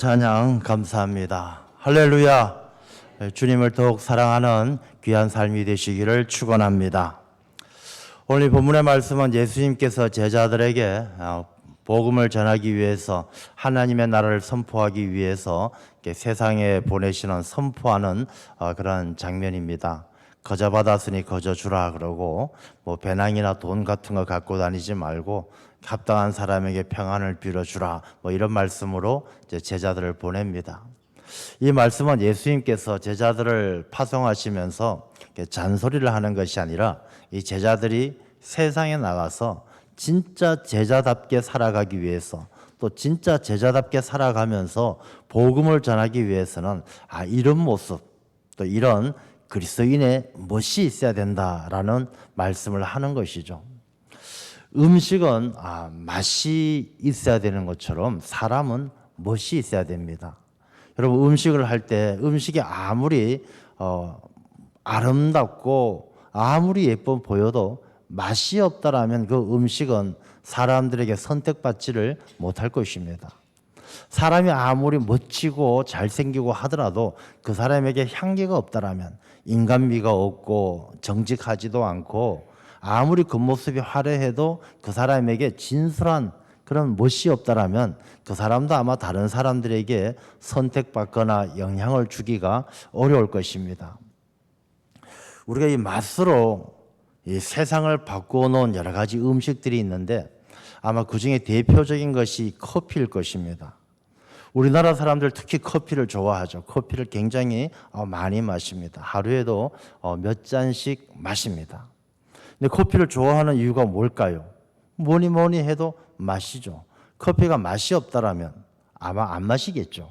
찬양 감사합니다. 할렐루야. 주님을 더욱 사랑하는 귀한 삶이 되시기를 축원합니다. 오늘 본문의 말씀은 예수님께서 제자들에게 복음을 전하기 위해서 하나님의 나라를 선포하기 위해서 세상에 보내시는 선포하는 그런 장면입니다. 거저 받았으니 거저 주라 그러고 배낭이나 돈 같은 거 갖고 다니지 말고 합당한 사람에게 평안을 빌어주라 이런 말씀으로 제자들을 보냅니다. 이 말씀은 예수님께서 제자들을 파송하시면서 잔소리를 하는 것이 아니라 이 제자들이 세상에 나가서 진짜 제자답게 살아가기 위해서 또 진짜 제자답게 살아가면서 복음을 전하기 위해서는 이런 모습 또 이런 그리스도인의 멋이 있어야 된다라는 말씀을 하는 것이죠. 음식은 맛이 있어야 되는 것처럼 사람은 멋이 있어야 됩니다. 여러분 음식을 할 때 음식이 아무리 아름답고 아무리 예뻐 보여도 맛이 없다라면 그 음식은 사람들에게 선택받지를 못할 것입니다. 사람이 아무리 멋지고 잘생기고 하더라도 그 사람에게 향기가 없다라면 인간미가 없고 정직하지도 않고 아무리 겉모습이 화려해도 그 사람에게 진솔한 그런 멋이 없다라면 그 사람도 아마 다른 사람들에게 선택받거나 영향을 주기가 어려울 것입니다. 우리가 이 맛으로 이 세상을 바꾸어 놓은 여러 가지 음식들이 있는데 아마 그 중에 대표적인 것이 커피일 것입니다. 우리나라 사람들 특히 커피를 좋아하죠. 커피를 굉장히 많이 마십니다. 하루에도 몇 잔씩 마십니다. 근데 커피를 좋아하는 이유가 뭘까요? 뭐니 해도 맛이죠. 커피가 맛이 없다라면 아마 안 마시겠죠.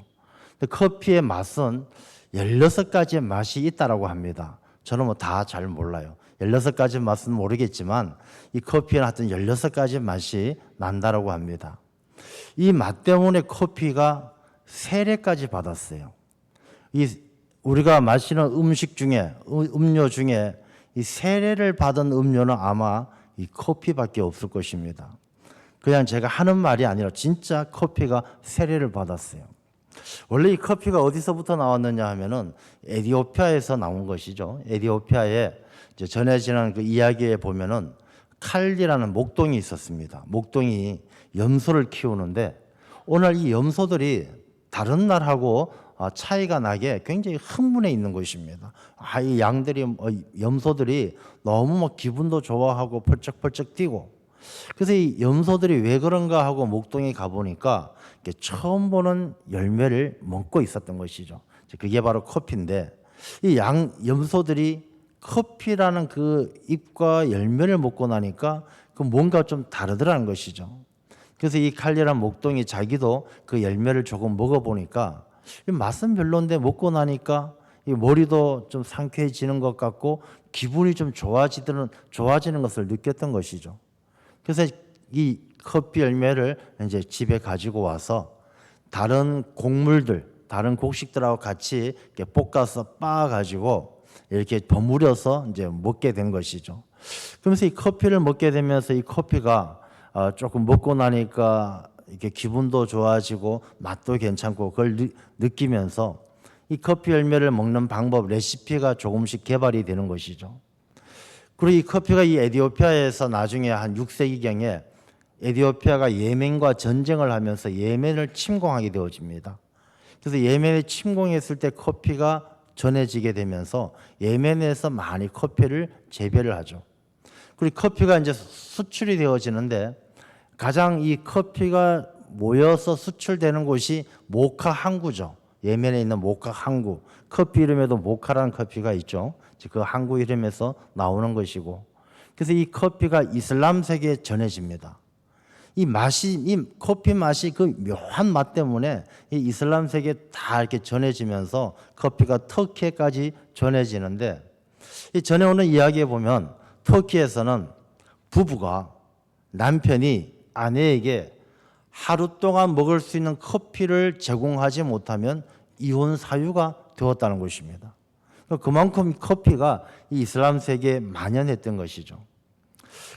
근데 커피의 맛은 16가지의 맛이 있다라고 합니다. 저는 다 잘 몰라요. 16가지 맛은 모르겠지만 이 커피는 하여튼 16가지 맛이 난다라고 합니다. 이 맛 때문에 커피가 세례까지 받았어요. 우리가 마시는 음식 중에 음료 중에 이 세례를 받은 음료는 아마 이 커피밖에 없을 것입니다. 그냥 제가 하는 말이 아니라 진짜 커피가 세례를 받았어요. 원래 이 커피가 어디서부터 나왔느냐 하면은 에티오피아에서 나온 것이죠. 에티오피아에 전해지는 그 이야기에 보면은 칼리라는 목동이 있었습니다. 목동이 염소를 키우는데 오늘 이 염소들이 다른 날하고 차이가 나게 굉장히 흥분해 있는 것입니다. 이 양들이 염소들이 너무 기분도 좋아하고 펄쩍펄쩍 뛰고 그래서 이 염소들이 왜 그런가 하고 목동에 가보니까 처음 보는 열매를 먹고 있었던 것이죠. 그게 바로 커피인데 이 염소들이 커피라는 그 잎과 열매를 먹고 나니까 그 뭔가 좀 다르더라는 것이죠. 그래서 이 칼리란 목동이 자기도 그 열매를 조금 먹어보니까 맛은 별론데 먹고 나니까 이 머리도 좀 상쾌해지는 것 같고 기분이 좀 좋아지는 것을 느꼈던 것이죠. 그래서 이 커피 열매를 이제 집에 가지고 와서 다른 다른 곡식들하고 같이 이렇게 볶아서 빻아가지고 이렇게 버무려서 이제 먹게 된 것이죠. 그러면서 이 커피를 먹게 되면서 이 커피가 조금 먹고 나니까 이렇게 기분도 좋아지고 맛도 괜찮고 그걸 느끼면서 이 커피 열매를 먹는 방법, 레시피가 조금씩 개발이 되는 것이죠. 그리고 이 커피가 이 에티오피아에서 나중에 한 6세기경에 에티오피아가 예멘과 전쟁을 하면서 예멘을 침공하게 되어집니다. 그래서 예멘에 침공했을 때 커피가 전해지게 되면서 예멘에서 많이 커피를 재배를 하죠. 그리고 커피가 이제 수출이 되어지는데 가장 이 커피가 모여서 수출되는 곳이 모카 항구죠. 예멘에 있는 모카 항구. 커피 이름에도 모카라는 커피가 있죠. 그 항구 이름에서 나오는 것이고. 그래서 이 커피가 이슬람 세계에 전해집니다. 이 커피 맛이 그 묘한 맛 때문에 이 이슬람 세계에 다 이렇게 전해지면서 커피가 터키에까지 전해지는데 이 전해오는 이야기에 보면 터키에서는 부부가 남편이 아내에게 하루 동안 먹을 수 있는 커피를 제공하지 못하면 이혼 사유가 되었다는 것입니다. 그만큼 커피가 이 이슬람 세계에 만연했던 것이죠.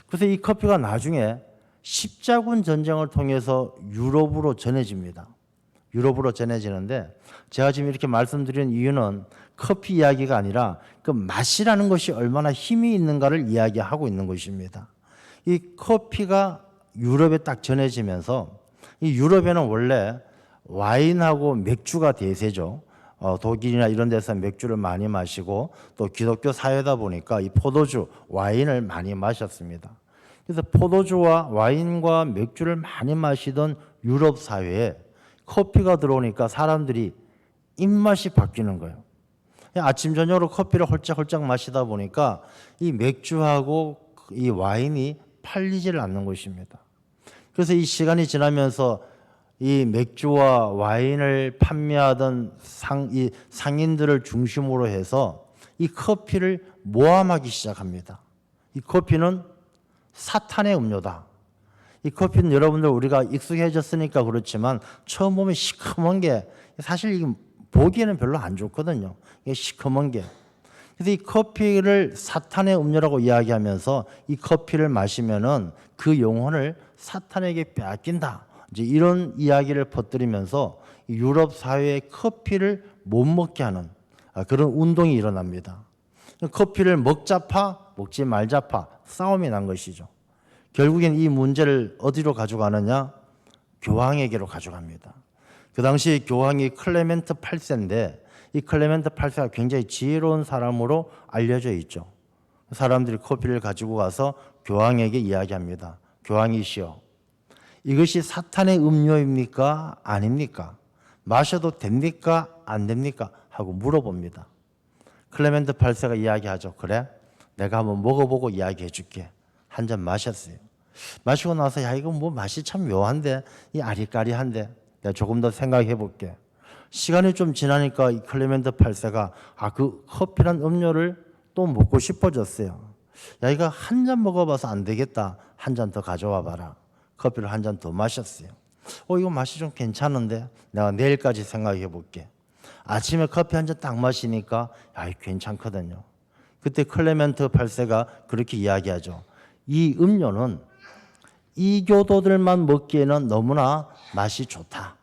그래서 이 커피가 나중에 십자군 전쟁을 통해서 유럽으로 전해집니다. 유럽으로 전해지는데 제가 지금 이렇게 말씀드리는 이유는 커피 이야기가 아니라 그 맛이라는 것이 얼마나 힘이 있는가를 이야기하고 있는 것입니다. 이 커피가 유럽에 딱 전해지면서 이 유럽에는 원래 와인하고 맥주가 대세죠. 독일이나 이런 데서 맥주를 많이 마시고 또 기독교 사회다 보니까 이 포도주, 와인을 많이 마셨습니다. 그래서 포도주와 와인과 맥주를 많이 마시던 유럽 사회에 커피가 들어오니까 사람들이 입맛이 바뀌는 거예요. 아침 저녁으로 커피를 홀짝홀짝 마시다 보니까 이 맥주하고 이 와인이 팔리지를 않는 것입니다. 그래서 이 시간이 지나면서 이 맥주와 와인을 판매하던 이 상인들을 중심으로 해서 이 커피를 모함하기 시작합니다. 이 커피는 사탄의 음료다. 이 커피는 여러분들 우리가 익숙해졌으니까 그렇지만 처음 보면 시커먼 게 사실 이게 보기에는 별로 안 좋거든요. 이게 시커먼 게. 그래서 이 커피를 사탄의 음료라고 이야기하면서 이 커피를 마시면은 그 영혼을 사탄에게 빼앗긴다. 이제 이런 이야기를 퍼뜨리면서 유럽 사회의 커피를 못 먹게 하는 그런 운동이 일어납니다. 커피를 먹자파, 먹지 말자파 싸움이 난 것이죠. 결국엔 이 문제를 어디로 가져가느냐? 교황에게로 가져갑니다. 그 당시 교황이 클레멘트 8세인데 이 클레멘트 8세가 굉장히 지혜로운 사람으로 알려져 있죠. 사람들이 커피를 가지고 가서 교황에게 이야기합니다. 교황이시여, 이것이 사탄의 음료입니까? 아닙니까? 마셔도 됩니까? 안 됩니까? 하고 물어봅니다. 클레멘트 8세가 이야기하죠. 그래? 내가 한번 먹어보고 이야기해 줄게. 한 잔 마셨어요. 마시고 나서 야 이거 뭐 맛이 참 묘한데 이 아리까리한데 내가 조금 더 생각해 볼게. 시간이 좀 지나니까 이 클레멘트 8세가 그 커피란 음료를 또 먹고 싶어졌어요. 야 이거 한 잔 먹어봐서 안 되겠다. 한 잔 더 가져와 봐라. 커피를 한 잔 더 마셨어요. 이거 맛이 좀 괜찮은데 내가 내일까지 생각해 볼게. 아침에 커피 한 잔 딱 마시니까 야 괜찮거든요. 그때 클레멘트 8세가 그렇게 이야기하죠. 이 음료는 이교도들만 먹기에는 너무나 맛이 좋다.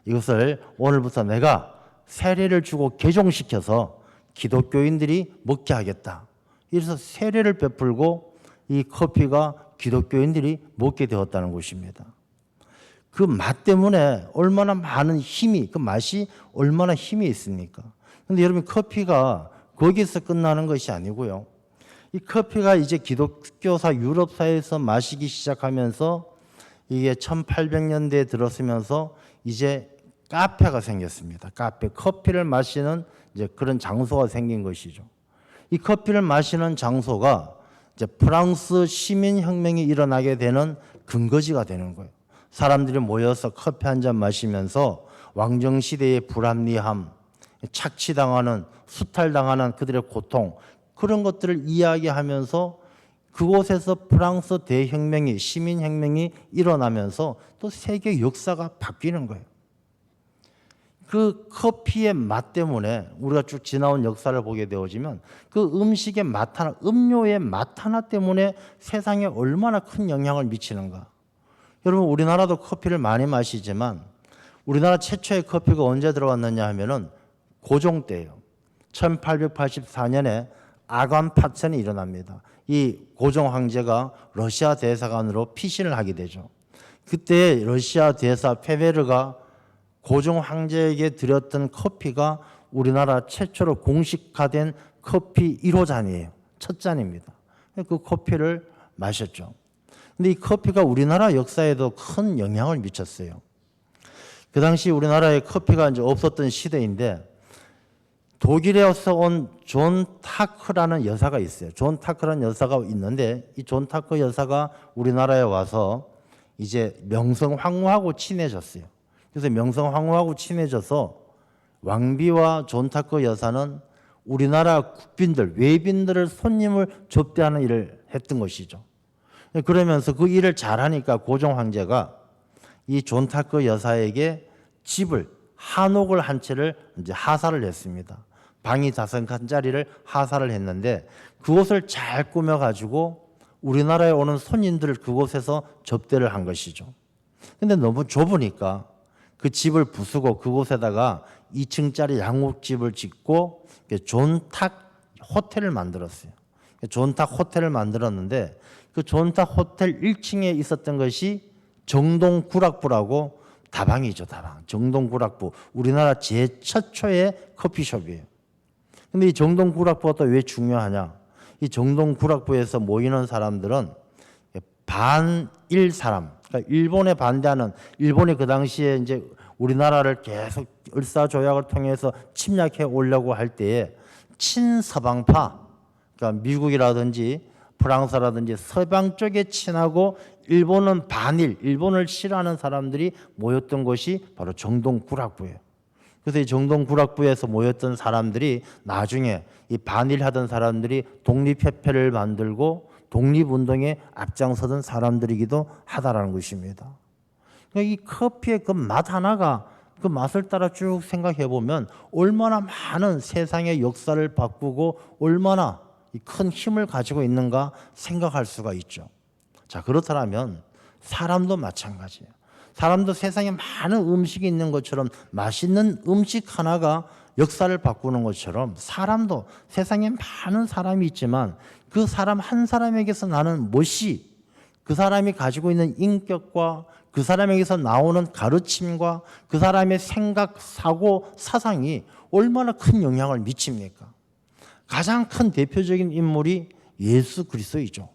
이것을 오늘부터 내가 세례를 주고 개종시켜서 기독교인들이 먹게 하겠다. 이래서 세례를 베풀고 이 커피가 기독교인들이 먹게 되었다는 것입니다. 그 맛 때문에 얼마나 많은 힘이, 그 맛이 얼마나 힘이 있습니까? 그런데 여러분 커피가 거기서 끝나는 것이 아니고요. 이 커피가 이제 기독교사 유럽사회에서 마시기 시작하면서 이게 1800년대에 들어서면서 이제 카페가 생겼습니다. 카페, 커피를 마시는 이제 그런 장소가 생긴 것이죠. 이 커피를 마시는 장소가 이제 프랑스 시민혁명이 일어나게 되는 근거지가 되는 거예요. 사람들이 모여서 커피 한 잔 마시면서 왕정시대의 불합리함, 착취당하는, 수탈당하는 그들의 고통, 그런 것들을 이야기하면서 그곳에서 프랑스 대혁명이, 시민혁명이 일어나면서 또 세계 역사가 바뀌는 거예요. 그 커피의 맛 때문에 우리가 쭉 지나온 역사를 보게 되어지면 그 음식의 맛 하나, 음료의 맛 하나 때문에 세상에 얼마나 큰 영향을 미치는가. 여러분 우리나라도 커피를 많이 마시지만 우리나라 최초의 커피가 언제 들어왔느냐 하면은 고종 때예요. 1884년에 아간 파천이 일어납니다. 이 고종 황제가 러시아 대사관으로 피신을 하게 되죠. 그때 러시아 대사 페베르가 고종 황제에게 드렸던 커피가 우리나라 최초로 공식화된 커피 1호 잔이에요. 첫 잔입니다. 그 커피를 마셨죠. 근데 이 커피가 우리나라 역사에도 큰 영향을 미쳤어요. 그 당시 우리나라에 커피가 이제 없었던 시대인데 독일에서 온 존 타크라는 여사가 있어요. 존 타크라는 여사가 있는데 이 존 타크 여사가 우리나라에 와서 이제 명성황후하고 친해졌어요. 그래서 명성황후하고 친해져서 왕비와 존 타크 여사는 우리나라 국빈들, 외빈들을 손님을 접대하는 일을 했던 것이죠. 그러면서 그 일을 잘하니까 고종 황제가 이 존 타크 여사에게 집을 한옥을 한 채를 이제 하사를 했습니다. 방이 5칸짜리를 하사를 했는데 그곳을 잘 꾸며가지고 우리나라에 오는 손님들을 그곳에서 접대를 한 것이죠. 근데 너무 좁으니까 그 집을 부수고 그곳에다가 2층짜리 양옥집을 짓고 존탁 호텔을 만들었어요. 존탁 호텔을 만들었는데 그 존탁 호텔 1층에 있었던 것이 정동구락부라고 다방이죠, 다방. 정동구락부. 우리나라 제최초의 커피숍이에요. 근데 이 정동구락부가 또 왜 중요하냐? 이 정동구락부에서 모이는 사람들은 반일 사람, 그러니까 일본에 반대하는, 일본이 그 당시에 이제 우리나라를 계속 을사조약을 통해서 침략해 오려고 할 때에 친서방파, 그러니까 미국이라든지 프랑스라든지 서방 쪽에 친하고 일본은 반일, 일본을 싫어하는 사람들이 모였던 곳이 바로 정동구락부예요. 그래서 이 정동구락부에서 모였던 사람들이 나중에 이 반일하던 사람들이 독립협회를 만들고 독립운동에 앞장서던 사람들이기도 하다라는 것입니다. 그러니까 이 커피의 그 맛 하나가 그 맛을 따라 쭉 생각해 보면 얼마나 많은 세상의 역사를 바꾸고 얼마나 큰 힘을 가지고 있는가 생각할 수가 있죠. 자, 그렇다면 사람도 마찬가지예요. 사람도 세상에 많은 음식이 있는 것처럼 맛있는 음식 하나가 역사를 바꾸는 것처럼 사람도 세상에 많은 사람이 있지만 그 사람 한 사람에게서 나는 멋이 그 사람이 가지고 있는 인격과 그 사람에게서 나오는 가르침과 그 사람의 생각, 사고, 사상이 얼마나 큰 영향을 미칩니까? 가장 큰 대표적인 인물이 예수 그리스도이죠.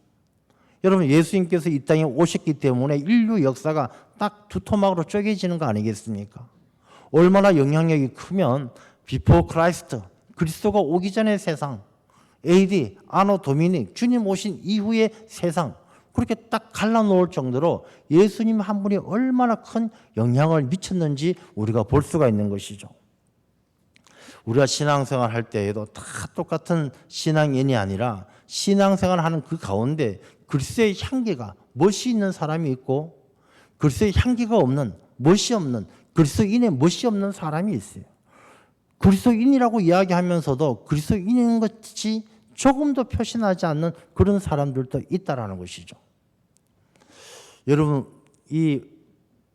여러분, 예수님께서 이 땅에 오셨기 때문에 인류 역사가 딱 두 토막으로 쪼개지는 거 아니겠습니까? 얼마나 영향력이 크면 비포 크라이스트, 그리스도가 오기 전의 세상, AD, 아노 도미닉, 주님 오신 이후의 세상, 그렇게 딱 갈라놓을 정도로 예수님 한 분이 얼마나 큰 영향을 미쳤는지 우리가 볼 수가 있는 것이죠. 우리가 신앙생활 할 때에도 다 똑같은 신앙인이 아니라 신앙생활 하는 그 가운데 그리스도의 향기가 멋이 있는 사람이 있고 그리스도의 향기가 없는, 멋이 없는, 그리스도인의 멋이 없는 사람이 있어요. 그리스도인이라고 이야기하면서도 그리스도인인 것이 조금도 표시나지 않는 그런 사람들도 있다라는 것이죠. 여러분, 이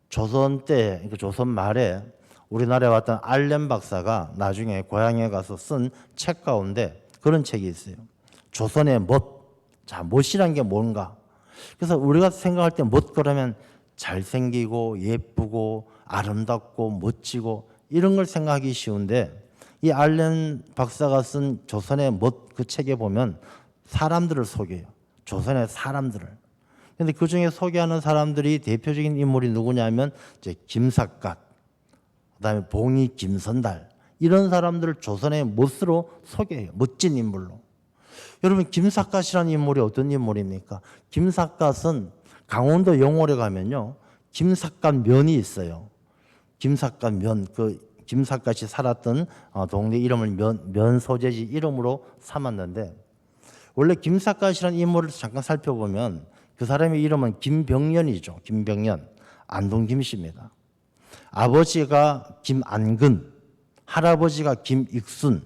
조선 때, 그러니까 조선 말에 우리나라에 왔던 알렌 박사가 나중에 고향에 가서 쓴 책 가운데 그런 책이 있어요. 조선의 멋. 자, 멋이란 게 뭔가? 그래서 우리가 생각할 때 멋 그러면 잘생기고 예쁘고 아름답고 멋지고 이런 걸 생각하기 쉬운데 이 알렌 박사가 쓴 조선의 멋 그 책에 보면 사람들을 소개해요. 조선의 사람들을. 그런데 그 중에 소개하는 사람들이 대표적인 인물이 누구냐면 이제 김삿갓, 그다음에 봉이 김선달 이런 사람들을 조선의 멋으로 소개해요. 멋진 인물로. 여러분, 김삿갓이라는 인물이 어떤 인물입니까? 김삿갓은 강원도 영월에 가면요, 김삿갓 면이 있어요. 김삿갓 면, 그 김삿갓이 살았던 동네 이름을 면 소재지 이름으로 삼았는데 원래 김삿갓이라는 인물을 잠깐 살펴보면 그 사람의 이름은 김병년이죠. 김병년, 안동 김씨입니다. 아버지가 김안근, 할아버지가 김익순.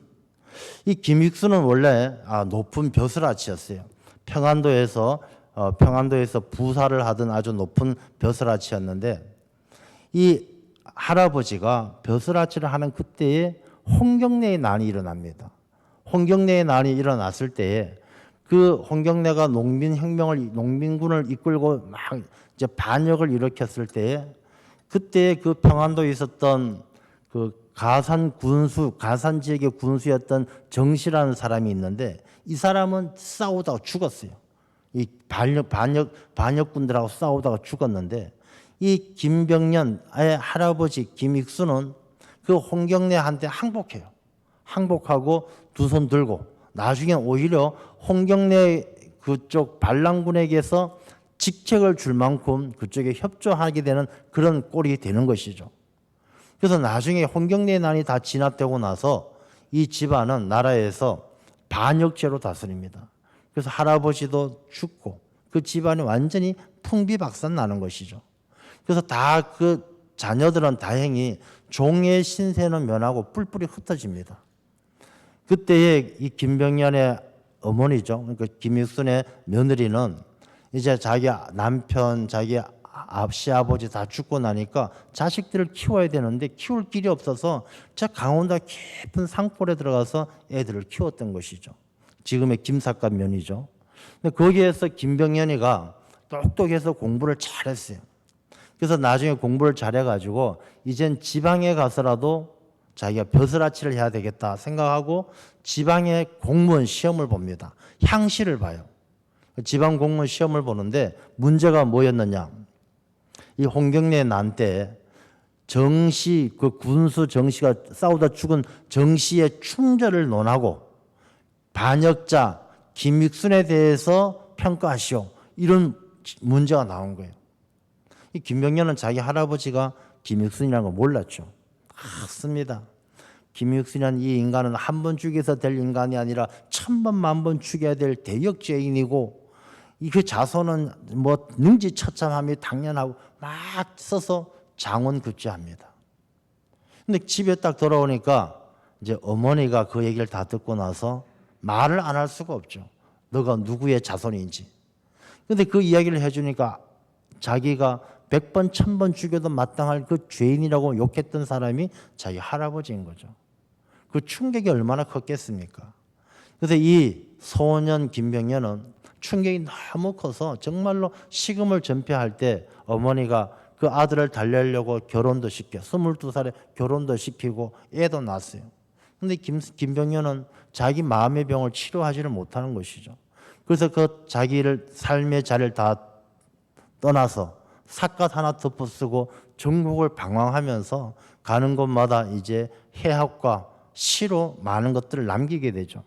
이 김익순은 원래 높은 벼슬아치였어요. 평안도에서 부사를 하던 아주 높은 벼슬아치였는데 이 할아버지가 벼슬아치를 하는 그때에 홍경래의 난이 일어납니다. 홍경래의 난이 일어났을 때에 그 홍경래가 농민군을 이끌고 막 이제 반역을 일으켰을 때에 그때 그 평안도에 있었던 그 가산 지역의 군수였던 정씨라는 사람이 있는데 이 사람은 싸우다가 죽었어요. 이 반역군들하고 싸우다가 죽었는데 이 김병년의 할아버지 김익수는 그 홍경래한테 항복해요. 항복하고 두 손 들고 나중에 오히려 홍경래 그쪽 반란군에게서 직책을 줄 만큼 그쪽에 협조하게 되는 그런 꼴이 되는 것이죠. 그래서 나중에 홍경래 난이 다 진압되고 나서 이 집안은 나라에서 반역죄로 다스립니다. 그래서 할아버지도 죽고 그 집안이 완전히 풍비박산 나는 것이죠. 그래서 다 그 자녀들은 다행히 종의 신세는 면하고 뿔뿔이 흩어집니다. 그때의 이 김병년의 어머니죠. 그러니까 김익순의 며느리는 이제 자기 남편, 자기 시아버지 다 죽고 나니까 자식들을 키워야 되는데 키울 길이 없어서 저 강원도 깊은 산골에 들어가서 애들을 키웠던 것이죠. 지금의 김삿갓 면이죠. 근데 거기에서 김병연이가 똑똑해서 공부를 잘했어요. 그래서 나중에 공부를 잘해가지고 이젠 지방에 가서라도 자기가 벼슬아치를 해야 되겠다 생각하고 지방의 공무원 시험을 봅니다. 향시를 봐요. 지방 공무원 시험을 보는데 문제가 뭐였느냐? 이 홍경래 난 때 정씨, 그 군수 정씨가 싸우다 죽은 정씨의 충절을 논하고 반역자 김익순에 대해서 평가하시오. 이런 문제가 나온 거예요. 이 김병연은 자기 할아버지가 김익순이라는 걸 몰랐죠. 맞습니다. 김익순이라는 이 인간은 한 번 죽여서 될 인간이 아니라 1000번, 10,000번 죽여야 될 대역죄인이고 이 그 자손은 뭐 능지처참함이 당연하고 막 써서 장원급제합니다. 근데 집에 딱 돌아오니까 이제 어머니가 그 얘기를 다 듣고 나서 말을 안 할 수가 없죠. 너가 누구의 자손인지. 근데 그 이야기를 해주니까 자기가 100번, 1000번 죽여도 마땅할 그 죄인이라고 욕했던 사람이 자기 할아버지인 거죠. 그 충격이 얼마나 컸겠습니까? 그래서 이 소년 김병연은 충격이 너무 커서 정말로 식음을 전폐할 때 어머니가 그 아들을 달래려고 결혼도 시켜 22살에 결혼도 시키고 애도 낳았어요. 그런데 김병연은 자기 마음의 병을 치료하지를 못하는 것이죠. 그래서 그 자기를 삶의 자리를 다 떠나서 삿갓 하나 덮어쓰고 전국을 방황하면서 가는 곳마다 이제 해학과 시로 많은 것들을 남기게 되죠.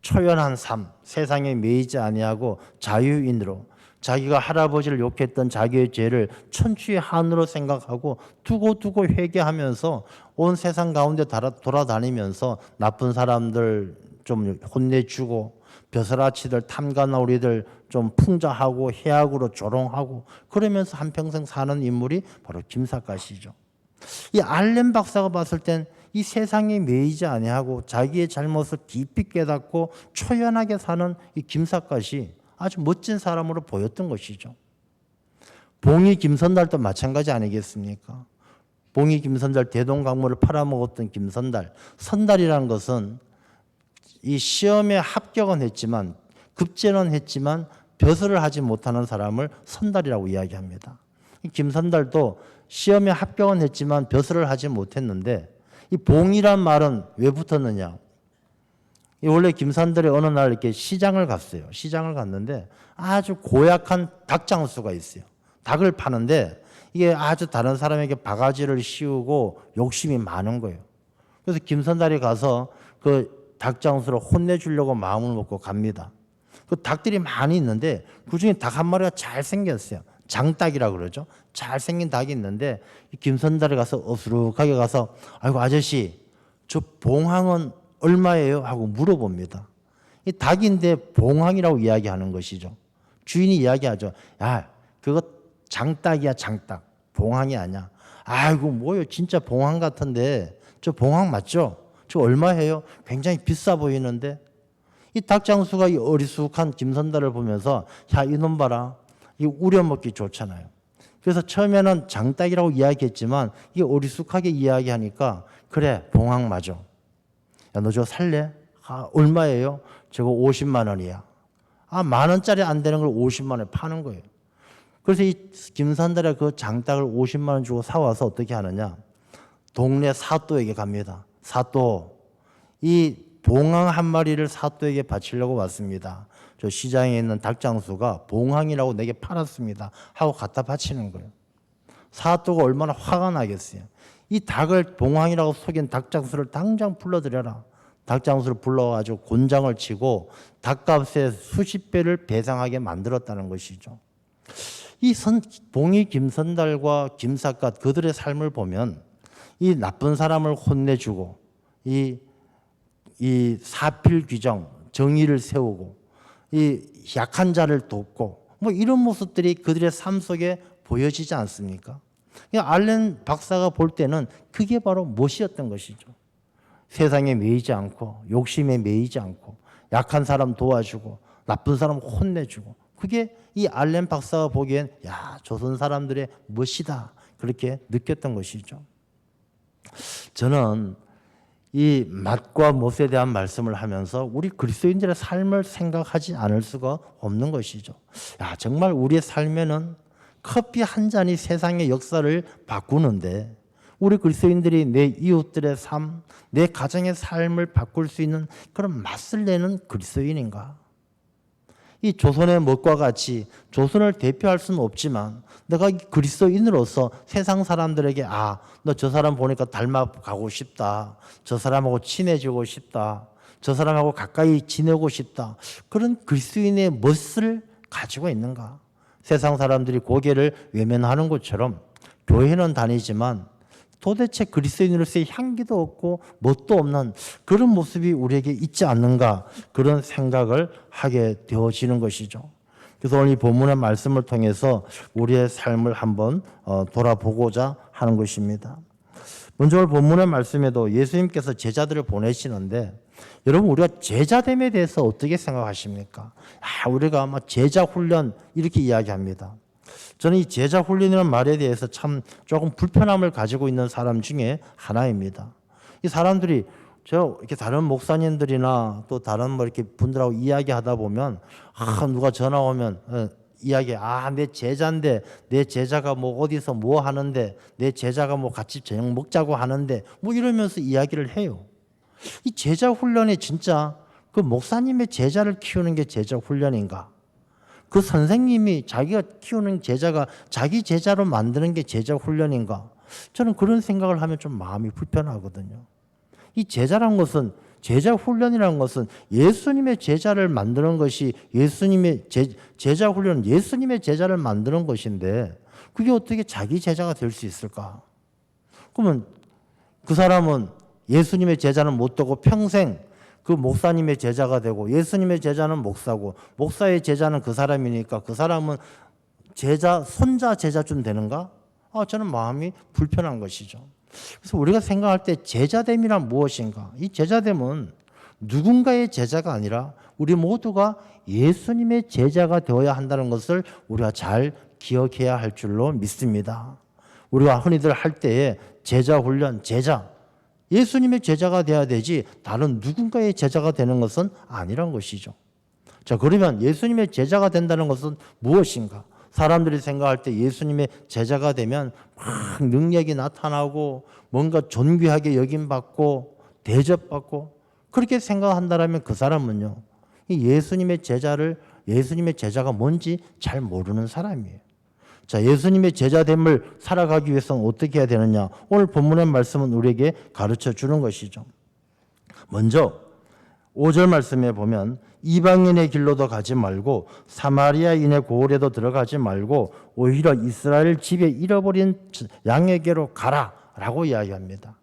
초연한 삶, 세상에 매이지 아니하고 자유인으로 자기가 할아버지를 욕했던 자기의 죄를 천추의 한으로 생각하고 두고두고 회개하면서 온 세상 가운데 돌아다니면서 나쁜 사람들 좀 혼내주고 벼슬아치들 탐관오리들 좀 풍자하고 해악으로 조롱하고 그러면서 한평생 사는 인물이 바로 김삿갓이죠. 이 알렌 박사가 봤을 땐 이 세상에 매이지 아니하고 자기의 잘못을 깊이 깨닫고 초연하게 사는 이 김삿갓이 아주 멋진 사람으로 보였던 것이죠. 봉이 김선달도 마찬가지 아니겠습니까? 봉이 김선달 대동강물을 팔아먹었던 김선달. 선달이라는 것은 이 시험에 합격은 했지만 급제는 했지만 벼슬을 하지 못하는 사람을 선달이라고 이야기합니다. 김선달도 시험에 합격은 했지만 벼슬을 하지 못했는데 이 봉이란 말은 왜 붙었느냐? 원래 김선달이 어느 날 이렇게 시장을 갔어요. 시장을 갔는데 아주 고약한 닭장수가 있어요. 닭을 파는데 이게 아주 다른 사람에게 바가지를 씌우고 욕심이 많은 거예요. 그래서 김선달이 가서 그 닭장수를 혼내주려고 마음을 먹고 갑니다. 그 닭들이 많이 있는데 그중에 닭 한 마리가 잘생겼어요. 장닭이라고 그러죠. 잘생긴 닭이 있는데 김선달이 가서 어수룩하게 가서 아이고 아저씨 저 봉황은 얼마예요? 하고 물어봅니다. 이 닭인데 봉황이라고 이야기하는 것이죠. 주인이 이야기하죠. 야 그거 장닭이야 장닭. 봉황이 아니야. 아이고 뭐요 진짜 봉황 같은데 저 봉황 맞죠? 저 얼마 해요? 굉장히 비싸 보이는데 이 닭장수가 이 어리숙한 김선달을 보면서 야 이놈 봐라. 이 우려먹기 좋잖아요. 그래서 처음에는 장닭이라고 이야기했지만 이게 어리숙하게 이야기하니까 그래 봉황 맞아. 야 너 저거 살래? 아, 얼마예요? 저거 50만 원이야. 아 10,000원짜리 안 되는 걸 50만 원에 파는 거예요. 그래서 이 김선달의 그 장닭을 50만 원 주고 사와서 어떻게 하느냐. 동네 사또에게 갑니다. 사또 이 봉황 한 마리를 사또에게 바치려고 왔습니다. 저 시장에 있는 닭장수가 봉황이라고 내게 팔았습니다. 하고 갖다 바치는 거예요. 사또가 얼마나 화가 나겠어요. 이 닭을 봉황이라고 속인 닭장수를 당장 불러들여라. 닭장수를 불러가지고 곤장을 치고 닭값의 수십 배를 배상하게 만들었다는 것이죠. 이 봉이 김선달과 김삿갓 그들의 삶을 보면 이 나쁜 사람을 혼내주고 이 사필 규정, 정의를 세우고 이 약한 자를 돕고 뭐 이런 모습들이 그들의 삶 속에 보여지지 않습니까? 알렌 박사가 볼 때는 그게 바로 무엇이었던 것이죠. 세상에 매이지 않고 욕심에 매이지 않고 약한 사람 도와주고 나쁜 사람 혼내주고 그게 이 알렌 박사가 보기엔 야, 조선 사람들의 멋이다 그렇게 느꼈던 것이죠. 저는 이 맛과 멋에 대한 말씀을 하면서 우리 그리스도인들의 삶을 생각하지 않을 수가 없는 것이죠. 야, 정말 우리의 삶에는 커피 한 잔이 세상의 역사를 바꾸는데 우리 그리스도인들이 내 이웃들의 삶, 내 가정의 삶을 바꿀 수 있는 그런 맛을 내는 그리스도인인가? 이 조선의 멋과 같이 조선을 대표할 수는 없지만 내가 그리스도인으로서 세상 사람들에게 아, 너 저 사람 보니까 닮아가고 싶다. 저 사람하고 친해지고 싶다. 저 사람하고 가까이 지내고 싶다. 그런 그리스도인의 멋을 가지고 있는가? 세상 사람들이 고개를 외면하는 것처럼 교회는 다니지만 도대체 그리스도인으로서의 향기도 없고 멋도 없는 그런 모습이 우리에게 있지 않는가 그런 생각을 하게 되어지는 것이죠. 그래서 오늘 이 본문의 말씀을 통해서 우리의 삶을 한번 돌아보고자 하는 것입니다. 먼저 오늘 본문의 말씀에도 예수님께서 제자들을 보내시는데 여러분 우리가 제자됨에 대해서 어떻게 생각하십니까? 우리가 제자 훈련 이렇게 이야기합니다. 저는 이 제자 훈련이라는 말에 대해서 참 조금 불편함을 가지고 있는 사람 중에 하나입니다. 이 사람들이 저 이렇게 다른 목사님들이나 또 다른 이렇게 분들하고 이야기하다 보면 누가 전화 오면 이야기 내 제자인데 내 제자가 뭐 어디서 뭐 하는데 내 제자가 뭐 같이 저녁 먹자고 하는데 뭐 이러면서 이야기를 해요. 이 제자 훈련이 진짜 그 목사님의 제자를 키우는 게 제자 훈련인가? 그 선생님이 자기가 키우는 제자가 자기 제자로 만드는 게 제자 훈련인가? 저는 그런 생각을 하면 좀 마음이 불편하거든요. 이 제자란 것은 제자 훈련이라는 것은 예수님의 제자를 만드는 것이 예수님의 제자 훈련은 예수님의 제자를 만드는 것인데 그게 어떻게 자기 제자가 될 수 있을까? 그러면 그 사람은 예수님의 제자는 못 되고 평생 그 목사님의 제자가 되고 예수님의 제자는 목사고 목사의 제자는 그 사람이니까 그 사람은 제자, 손자 제자쯤 되는가? 저는 마음이 불편한 것이죠. 그래서 우리가 생각할 때 제자됨이란 무엇인가? 이 제자됨은 누군가의 제자가 아니라 우리 모두가 예수님의 제자가 되어야 한다는 것을 우리가 잘 기억해야 할 줄로 믿습니다. 우리가 흔히들 할 때에 제자 훈련, 제자 예수님의 제자가 되어야 되지 다른 누군가의 제자가 되는 것은 아니란 것이죠. 자, 그러면 예수님의 제자가 된다는 것은 무엇인가? 사람들이 생각할 때 예수님의 제자가 되면 막 능력이 나타나고 뭔가 존귀하게 여김받고 대접받고 그렇게 생각한다면 그 사람은요, 이 예수님의 제자가 뭔지 잘 모르는 사람이에요. 자, 예수님의 제자됨을 살아가기 위해서는 어떻게 해야 되느냐? 오늘 본문의 말씀은 우리에게 가르쳐 주는 것이죠. 먼저 5절 말씀에 보면 이방인의 길로도 가지 말고 사마리아인의 고을에도 들어가지 말고 오히려 이스라엘 집에 잃어버린 양에게로 가라라고 이야기합니다.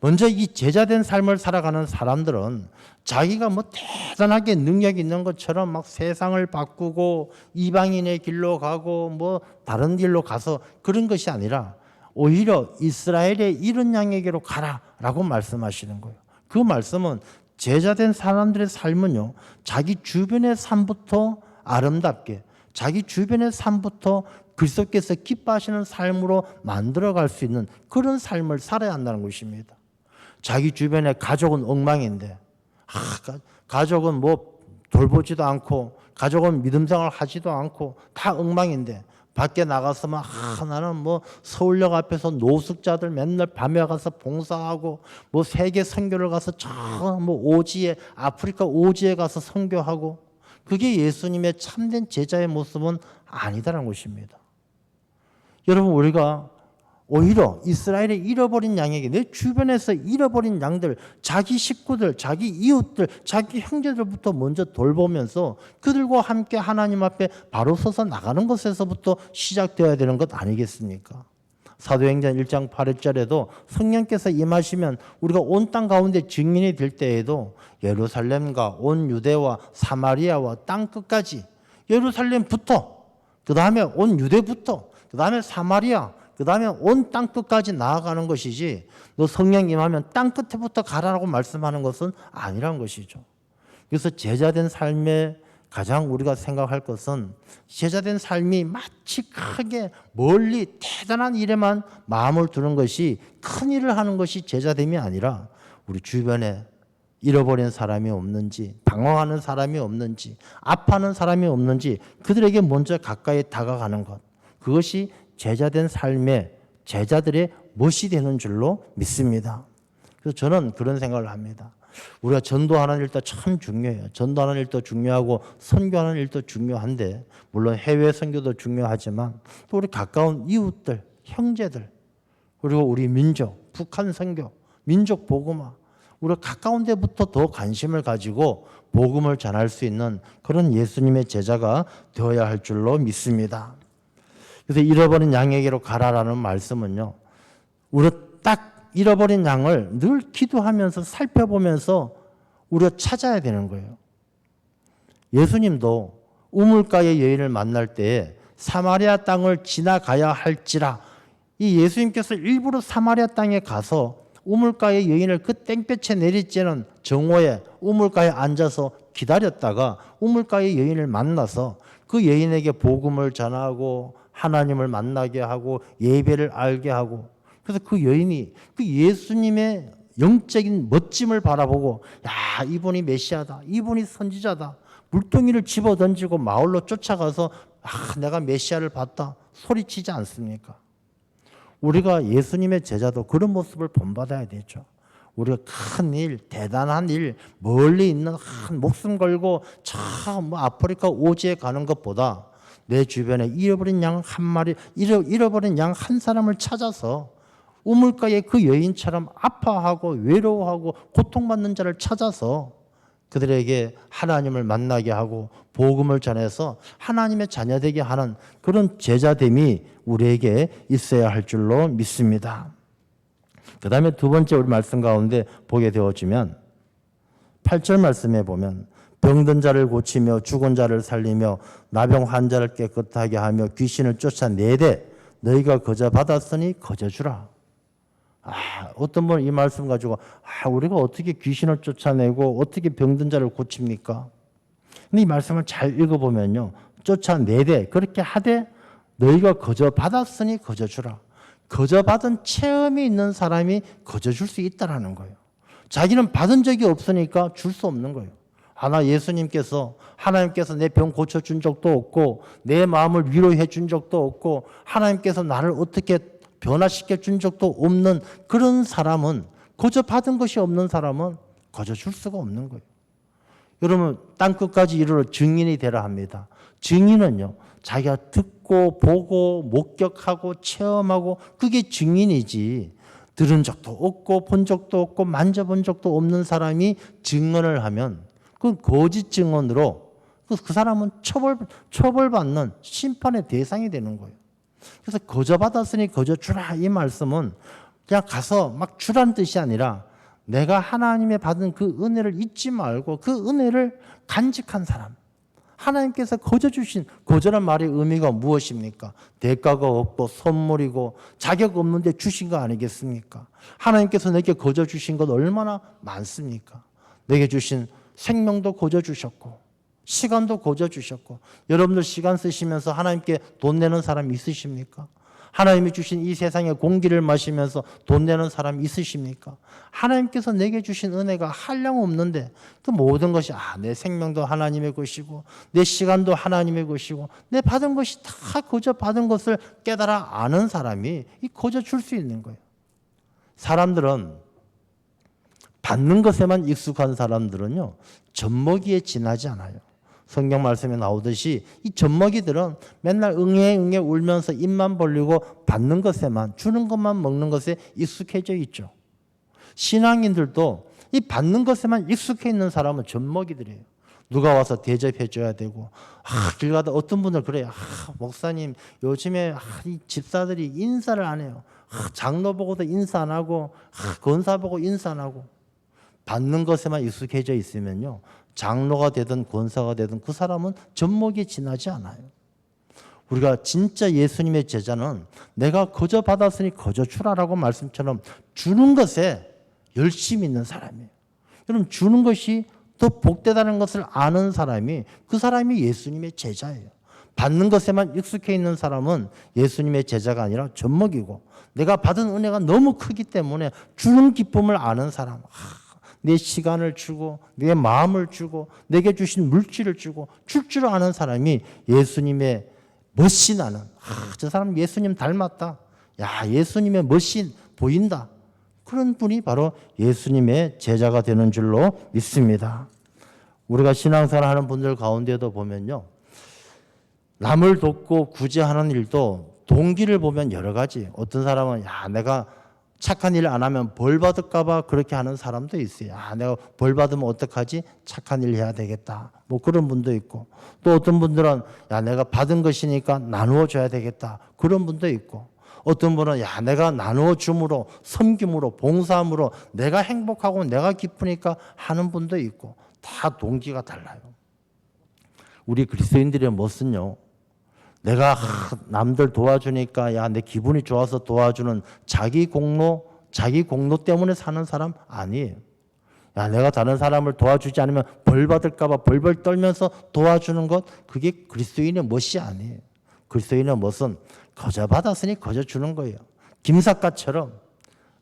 먼저 이 제자된 삶을 살아가는 사람들은 자기가 뭐 대단하게 능력이 있는 것처럼 막 세상을 바꾸고 이방인의 길로 가고 뭐 다른 길로 가서 그런 것이 아니라 오히려 이스라엘의 잃은 양에게로 가라라고 말씀하시는 거예요. 그 말씀은 제자된 사람들의 삶은요, 자기 주변의 삶부터 아름답게, 자기 주변의 삶부터 그리스도께서 기뻐하시는 삶으로 만들어갈 수 있는 그런 삶을 살아야 한다는 것입니다. 자기 주변에 가족은 엉망인데 가족은 뭐 돌보지도 않고 가족은 믿음 생활 하지도 않고 다 엉망인데 밖에 나가서 막 나는 뭐 서울역 앞에서 노숙자들 맨날 밤에 가서 봉사하고 뭐 세계 선교를 가서 저 뭐 오지에 아프리카 오지에 가서 선교하고 그게 예수님의 참된 제자의 모습은 아니다라는 것입니다. 여러분 우리가 오히려 이스라엘의 잃어버린 양에게 내 주변에서 잃어버린 양들, 자기 식구들, 자기 이웃들, 자기 형제들부터 먼저 돌보면서 그들과 함께 하나님 앞에 바로 서서 나가는 것에서부터 시작되어야 되는 것 아니겠습니까? 사도행전 1장 8절에도 성령께서 임하시면 우리가 온 땅 가운데 증인이 될 때에도 예루살렘과 온 유대와 사마리아와 땅 끝까지 예루살렘부터 그 다음에 온 유대부터 그 다음에 사마리아 그 다음에 온 땅 끝까지 나아가는 것이지 너 성령 임하면 땅 끝에부터 가라라고 말씀하는 것은 아니란 것이죠. 그래서 제자된 삶의 가장 우리가 생각할 것은 제자된 삶이 마치 크게 멀리 대단한 일에만 마음을 두는 것이, 큰 일을 하는 것이 제자됨이 아니라 우리 주변에 잃어버린 사람이 없는지, 방황하는 사람이 없는지, 아파하는 사람이 없는지 그들에게 먼저 가까이 다가가는 것, 그것이 제자된 삶의 제자들의 멋이 되는 줄로 믿습니다. 그래서 저는 그런 생각을 합니다. 우리가 전도하는 일도 참 중요해요. 전도하는 일도 중요하고 선교하는 일도 중요한데, 물론 해외 선교도 중요하지만 또 우리 가까운 이웃들, 형제들, 그리고 우리 민족, 북한 선교, 민족 복음화, 우리가 가까운 데부터 더 관심을 가지고 복음을 전할 수 있는 그런 예수님의 제자가 되어야 할 줄로 믿습니다. 그래서 잃어버린 양에게로 가라라는 말씀은요, 우리가 딱 잃어버린 양을 늘 기도하면서 살펴보면서 우리가 찾아야 되는 거예요. 예수님도 우물가의 여인을 만날 때에 사마리아 땅을 지나가야 할지라, 이 예수님께서 일부러 사마리아 땅에 가서 우물가의 여인을 그 땡볕에 내리쬐는 정오에 우물가에 앉아서 기다렸다가 우물가의 여인을 만나서 그 여인에게 복음을 전하고 하나님을 만나게 하고 예배를 알게 하고, 그래서 그 여인이 그 예수님의 영적인 멋짐을 바라보고, 야, 이분이 메시아다, 이분이 선지자다, 물동이를 집어던지고 마을로 쫓아가서 내가 메시아를 봤다 소리치지 않습니까? 우리가 예수님의 제자도 그런 모습을 본받아야 되죠. 우리가 큰 일, 대단한 일, 멀리 있는 한 목숨 걸고 저 아프리카 오지에 가는 것보다 내 주변에 잃어버린 양 한 마리, 잃어버린 양 한 사람을 찾아서 우물가에 그 여인처럼 아파하고 외로워하고 고통받는 자를 찾아서 그들에게 하나님을 만나게 하고 복음을 전해서 하나님의 자녀되게 하는 그런 제자됨이 우리에게 있어야 할 줄로 믿습니다. 그 다음에 두 번째 우리 말씀 가운데 보게 되어지면 8절 말씀에 보면 병든 자를 고치며 죽은 자를 살리며 나병 환자를 깨끗하게 하며 귀신을 쫓아내되 너희가 거저 받았으니 거저 주라. 어떤 분은 이 말씀 가지고 우리가 어떻게 귀신을 쫓아내고 어떻게 병든 자를 고칩니까? 근데 이 말씀을 잘 읽어보면요, 쫓아내되 그렇게 하되 너희가 거저 받았으니 거저 주라. 거저 받은 체험이 있는 사람이 거저 줄 수 있다라는 거예요. 자기는 받은 적이 없으니까 줄 수 없는 거예요. 나 예수님께서, 하나님께서 내 병 고쳐준 적도 없고 내 마음을 위로해 준 적도 없고 하나님께서 나를 어떻게 변화시켜 준 적도 없는 그런 사람은, 거저 받은 것이 없는 사람은 거저 줄 수가 없는 거예요. 여러분, 땅끝까지 이르러 증인이 되라 합니다. 증인은요, 자기가 듣고 보고 목격하고 체험하고 그게 증인이지, 들은 적도 없고 본 적도 없고 만져본 적도 없는 사람이 증언을 하면 그건 거짓 증언으로 그 사람은 처벌받는 심판의 대상이 되는 거예요. 그래서 거저 받았으니 거저 주라, 이 말씀은 그냥 가서 막 주라는 뜻이 아니라 내가 하나님의 받은 그 은혜를 잊지 말고 그 은혜를 간직한 사람, 하나님께서 거저 주신, 거저란 말의 의미가 무엇입니까? 대가가 없고 선물이고 자격 없는데 주신 거 아니겠습니까? 하나님께서 내게 거저 주신 것 얼마나 많습니까? 내게 주신 생명도 거저 주셨고 시간도 거저 주셨고, 여러분들 시간 쓰시면서 하나님께 돈 내는 사람 있으십니까? 하나님이 주신 이 세상의 공기를 마시면서 돈 내는 사람 있으십니까? 하나님께서 내게 주신 은혜가 한량 없는데 그 모든 것이 내 생명도 하나님의 것이고 내 시간도 하나님의 것이고 내 받은 것이 다 거저 받은 것을 깨달아 아는 사람이 이 거저 줄 수 있는 거예요. 사람들은, 받는 것에만 익숙한 사람들은요, 젖먹이에 지나지 않아요. 성경 말씀에 나오듯이 이 젖먹이들은 맨날 응애 울면서 입만 벌리고 받는 것에만, 주는 것만 먹는 것에 익숙해져 있죠. 신앙인들도 이 받는 것에만 익숙해 있는 사람은 젖먹이들이에요. 누가 와서 대접해 줘야 되고, 길 가다 어떤 분들 그래요. 목사님 요즘에 이 집사들이 인사를 안 해요. 장로 보고도 인사 안 하고 권사 보고 인사 안 하고. 받는 것에만 익숙해져 있으면요, 장로가 되든 권사가 되든 그 사람은 젖먹이에 지나지 않아요. 우리가 진짜 예수님의 제자는 내가 거저 받았으니 거저 주라라고 말씀처럼 주는 것에 열심히 있는 사람이에요. 여러분, 주는 것이 더 복되다는 것을 아는 사람이 그 사람이 예수님의 제자예요. 받는 것에만 익숙해 있는 사람은 예수님의 제자가 아니라 젖먹이고, 내가 받은 은혜가 너무 크기 때문에 주는 기쁨을 아는 사람, 내 시간을 주고 내 마음을 주고 내게 주신 물질을 주고 줄 줄 아는 사람이 예수님의 멋이 나는, 저 사람 예수님 닮았다, 야 예수님의 멋이 보인다, 그런 분이 바로 예수님의 제자가 되는 줄로 믿습니다. 우리가 신앙생활 하는 분들 가운데도 보면요, 남을 돕고 구제하는 일도 동기를 보면 여러 가지. 어떤 사람은 야 내가 착한 일 안 하면 벌 받을까 봐 그렇게 하는 사람도 있어요. 야 내가 벌 받으면 어떡하지? 착한 일 해야 되겠다. 뭐 그런 분도 있고, 또 어떤 분들은 야 내가 받은 것이니까 나누어 줘야 되겠다. 그런 분도 있고, 어떤 분은 야 내가 나누어 줌으로, 섬김으로, 봉사함으로 내가 행복하고 내가 기쁘니까 하는 분도 있고, 다 동기가 달라요. 우리 그리스도인들의 멋은요, 내가 남들 도와주니까 야 내 기분이 좋아서 도와주는 자기 공로 때문에 사는 사람 아니에요. 야 내가 다른 사람을 도와주지 않으면 벌 받을까 봐 벌벌 떨면서 도와주는 것, 그게 그리스도인의 멋이 아니에요. 그리스도인의 멋은 거저 받았으니 거저 주는 거예요. 김삿갓처럼,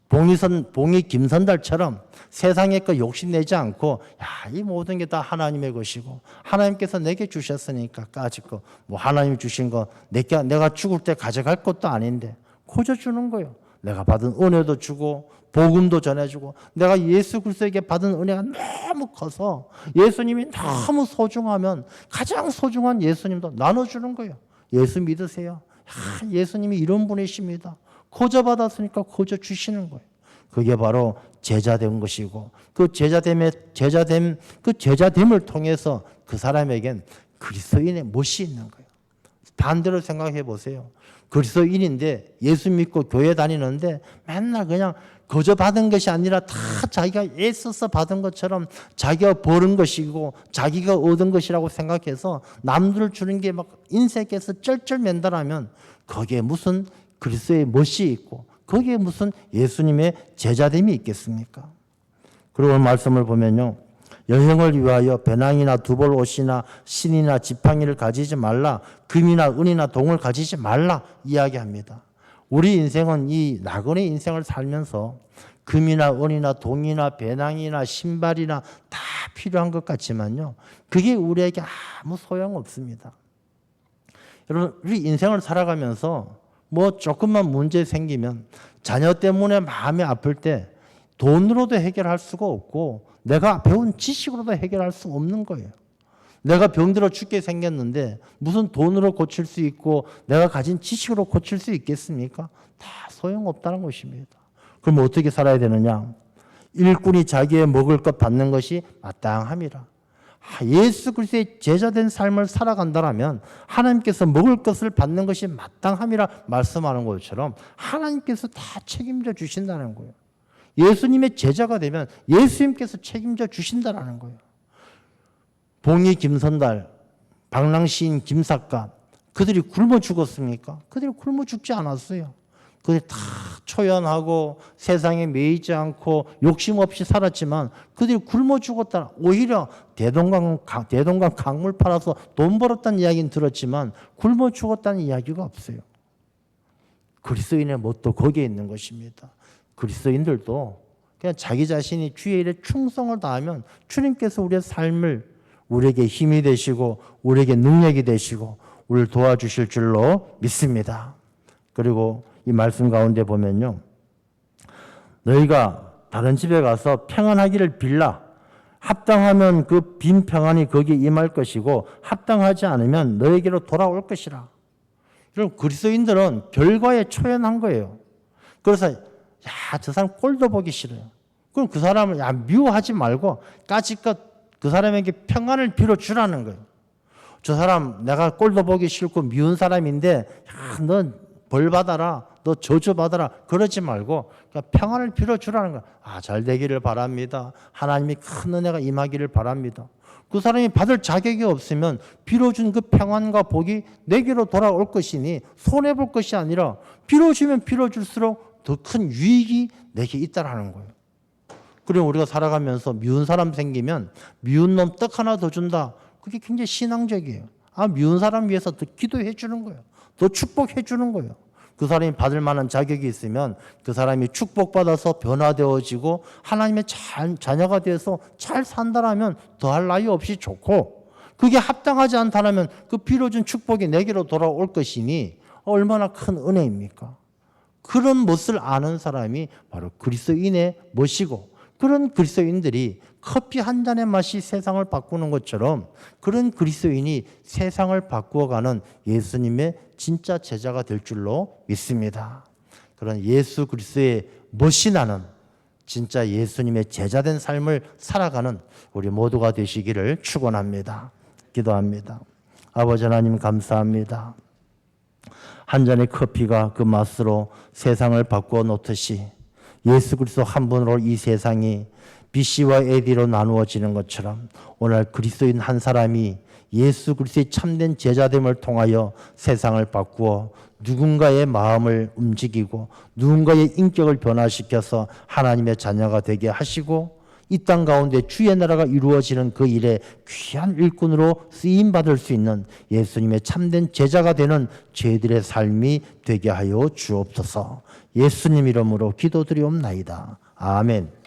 봉이 김선달처럼 세상의 것 욕심내지 않고, 야, 이 모든 게 다 하나님의 것이고 하나님께서 내게 주셨으니까 까짓 거, 뭐 하나님이 주신 거 내가 죽을 때 가져갈 것도 아닌데 고져 주는 거예요. 내가 받은 은혜도 주고 복음도 전해주고, 내가 예수 그리스도에게 받은 은혜가 너무 커서 예수님이 너무 소중하면 가장 소중한 예수님도 나눠주는 거예요. 예수 믿으세요. 야, 예수님이 이런 분이십니다. 고저 받았으니까 고저 주시는 거예요. 그게 바로 제자된 것이고, 그 제자됨을 통해서 그 사람에겐 그리스도인의 멋이 있는 거예요. 반대로 생각해 보세요. 그리스도인인데 예수 믿고 교회 다니는데 맨날 그냥 거저 받은 것이 아니라 다 자기가 애써서 받은 것처럼 자기가 버는 것이고 자기가 얻은 것이라고 생각해서 남들 주는 게 막 인색해서 쩔쩔맨다라면 거기에 무슨 그리스도의 멋이 있고 거기에 무슨 예수님의 제자됨이 있겠습니까? 그리고 오늘 말씀을 보면요, 여행을 위하여 배낭이나 두벌 옷이나 신이나 지팡이를 가지지 말라, 금이나 은이나 동을 가지지 말라 이야기합니다. 우리 인생은 이 나그네 인생을 살면서 금이나 은이나 동이나 배낭이나 신발이나 다 필요한 것 같지만요, 그게 우리에게 아무 소용없습니다. 여러분, 우리 인생을 살아가면서 뭐 조금만 문제 생기면, 자녀 때문에 마음이 아플 때 돈으로도 해결할 수가 없고 내가 배운 지식으로도 해결할 수 없는 거예요. 내가 병들어 죽게 생겼는데 무슨 돈으로 고칠 수 있고 내가 가진 지식으로 고칠 수 있겠습니까? 다 소용없다는 것입니다. 그럼 어떻게 살아야 되느냐? 일꾼이 자기의 먹을 것 받는 것이 마땅함이라. 예수 그리스도의 제자된 삶을 살아간다면 하나님께서 먹을 것을 받는 것이 마땅함이라 말씀하는 것처럼 하나님께서 다 책임져 주신다는 거예요. 예수님의 제자가 되면 예수님께서 책임져 주신다는 거예요. 봉이 김선달, 방랑시인 김삿갓, 그들이 굶어 죽었습니까? 그들이 굶어 죽지 않았어요. 그들이 다 초연하고 세상에 매이지 않고 욕심 없이 살았지만 그들이 굶어 죽었다. 오히려 대동강 강물 팔아서 돈 벌었다는 이야기는 들었지만 굶어 죽었다는 이야기가 없어요. 그리스도인의 뭣도 거기에 있는 것입니다. 그리스도인들도 그냥 자기 자신이 주의 일에 충성을 다하면 주님께서 우리의 삶을, 우리에게 힘이 되시고 우리에게 능력이 되시고 우리를 도와주실 줄로 믿습니다. 그리고 이 말씀 가운데 보면요, 너희가 다른 집에 가서 평안하기를 빌라. 합당하면 그 빈 평안이 거기에 임할 것이고 합당하지 않으면 너에게로 돌아올 것이라. 여러분, 그리스도인들은 결과에 초연한 거예요. 그래서 저 사람 꼴도 보기 싫어요. 그럼 그 사람을 미워하지 말고 까짓것 그 사람에게 평안을 빌어주라는 거예요. 저 사람 내가 꼴도 보기 싫고 미운 사람인데 넌 벌 받아라, 너 저주 받아라, 그러지 말고 그냥 평안을 빌어주라는 거야. 잘 되기를 바랍니다. 하나님이 큰 은혜가 임하기를 바랍니다. 그 사람이 받을 자격이 없으면 빌어준 그 평안과 복이 내게로 돌아올 것이니 손해볼 것이 아니라 빌어주면 빌어줄수록 더 큰 유익이 내게 있다라는 거예요. 그리고 우리가 살아가면서 미운 사람 생기면 미운 놈 떡 하나 더 준다. 그게 굉장히 신앙적이에요. 미운 사람 위해서 더 기도해 주는 거예요. 더 축복해 주는 거예요. 그 사람이 받을 만한 자격이 있으면 그 사람이 축복받아서 변화되어지고 하나님의 자녀가 되어서 잘 산다라면 더할 나위 없이 좋고, 그게 합당하지 않다라면 그 빌어준 축복이 내게로 돌아올 것이니 얼마나 큰 은혜입니까? 그런 멋을 아는 사람이 바로 그리스도인의 멋이고, 그런 그리스도인들이 커피 한 잔의 맛이 세상을 바꾸는 것처럼 그런 그리스도인이 세상을 바꾸어가는 예수님의 진짜 제자가 될 줄로 믿습니다. 그런 예수 그리스도의 멋이 나는 진짜 예수님의 제자된 삶을 살아가는 우리 모두가 되시기를 축원합니다. 기도합니다. 아버지 하나님 감사합니다. 한 잔의 커피가 그 맛으로 세상을 바꾸어 놓듯이 예수 그리스도 한 분으로 이 세상이 BC와 AD로 나누어지는 것처럼 오늘 그리스도인 한 사람이 예수 그리스도의 참된 제자됨을 통하여 세상을 바꾸어 누군가의 마음을 움직이고 누군가의 인격을 변화시켜서 하나님의 자녀가 되게 하시고 이 땅 가운데 주의 나라가 이루어지는 그 일에 귀한 일꾼으로 쓰임받을 수 있는 예수님의 참된 제자가 되는 저희들의 삶이 되게 하여 주옵소서. 예수님 이름으로 기도드리옵나이다. 아멘.